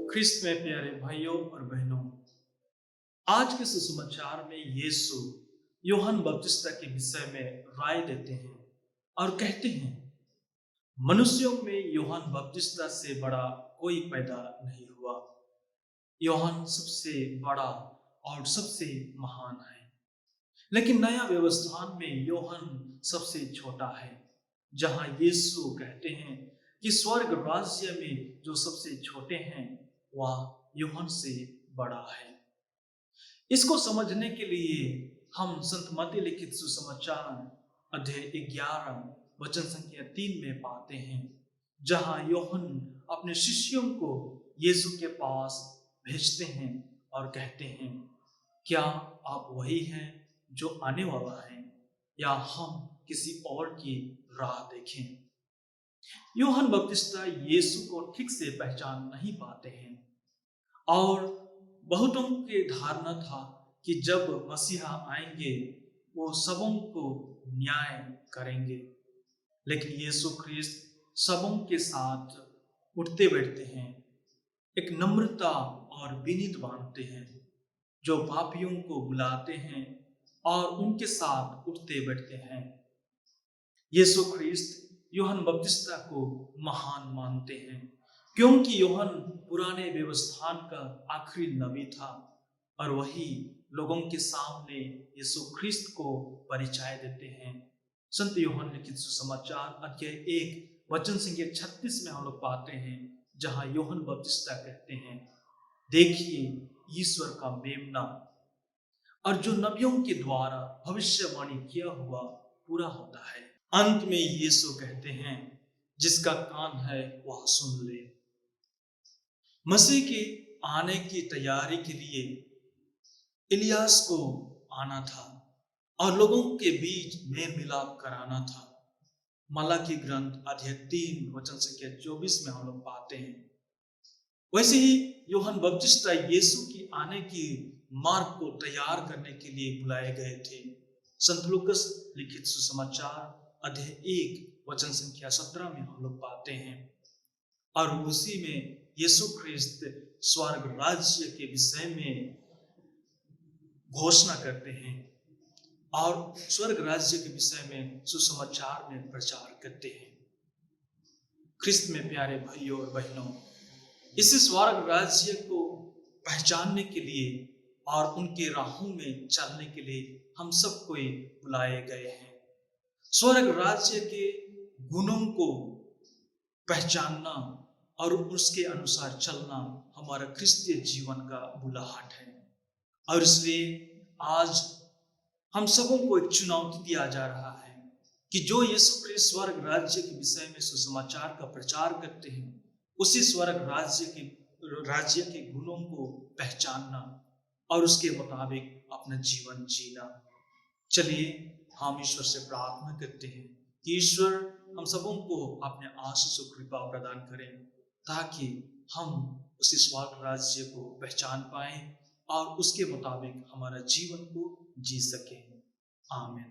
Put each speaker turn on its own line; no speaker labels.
ख्रिस्त में प्यारे भाइयों और बहनों, आज के सुसमाचार में यीशु यूहन्ना बपतिस्ता के विषय में राय देते हैं और कहते हैं, मनुष्यों में यूहन्ना बपतिस्ता से बड़ा कोई पैदा नहीं हुआ। यूहन्ना सबसे बड़ा और सबसे महान है, लेकिन नया व्यवस्थान में यूहन्ना सबसे छोटा है। जहां यीशु कहते हैं कि स्वर्ग राज्य में जो सबसे छोटे हैं वह यूहन्ना से बड़ा है। इसको समझने के लिए हम संत मत्ती लिखित सुसमाचार अध्याय 11 वचन संख्या 3 में पाते हैं, जहां यूहन्ना अपने शिष्यों को यीशु के पास भेजते हैं और कहते हैं, क्या आप वही हैं जो आने वाला है या हम किसी और की राह देखें? यूहन्ना बपतिस्ता यीशु को ठीक से पहचान नहीं पाते हैं और बहुतों की धारणा था कि जब मसीहा आएंगे वो सबों को न्याय करेंगे। लेकिन यीशु ख्रिस्त सबों के साथ उठते बैठते हैं, एक नम्रता और विनीत बांधते हैं, जो पापियों को बुलाते हैं और उनके साथ उठते बैठते हैं। यीशु ख्रिस्त यूहन्ना बपतिस्ता को महान मानते हैं, क्योंकि यूहन्ना पुराने व्यवस्थान का आखिरी नबी था और वही लोगों के सामने यीशु ख्रिस्त को परिचय देते हैं। संत यूहन्ना लिखित सुसमाचार अध्याय 1 वचन संख्या 36 में हम लोग पाते हैं, जहां यूहन्ना बपतिस्ता कहते हैं, देखिए ईश्वर का मेमना, और जो नबियों के द्वारा भविष्यवाणी किया हुआ पूरा होता है। अंत में यीशु कहते हैं, जिसका कान है वह सुन ले। मसीह के आने की तैयारी के लिए इलियास को आना था और लोगों के बीच मेल मिलाप कराना था। मलाकी ग्रंथ अध्याय 3 वचन संख्या 24 में हम लोग पाते हैं। वैसे ही यूहन्ना बपतिस्ता यीशु की आने की मार्ग को तैयार करने के लिए बुलाए गए थे। संत लूकास लिखित सुसमाचार अध्याय 1 वचन संख्या 17 में हम लोग पाते हैं, और उसी में यीशु ख्रिस्त स्वर्ग राज्य के विषय में घोषणा करते हैं और स्वर्ग राज्य के विषय में सुसमाचार में प्रचार करते हैं। ख्रिस्त में प्यारे भाइयों और बहनों, इस स्वर्ग राज्य को पहचानने के लिए और उनके राहों में चलने के लिए हम सब कोई बुलाए गए हैं। स्वर्ग राज्य के गुणों को पहचानना और उसके अनुसार चलना हमारा क्रिस्तीय जीवन का बुलाहट है। और इसलिए आज हम सबों को एक चुनौती दिया जा रहा है कि जो यीशु ख्रिस्त स्वर्ग राज्य के विषय में सुसमाचार का प्रचार करते हैं, उसी स्वर्ग राज्य के गुणों को पहचानना और उसके मुताबिक अपना जीवन जीना। चलिए हम ईश्वर से प्रार्थना करते हैं कि ईश्वर हम सबों को अपने आशीष और कृपा प्रदान करें, ताकि हम उसी स्वर्ग राज्य को पहचान पाएं और उसके मुताबिक हमारा जीवन को जी सकें। आमीन।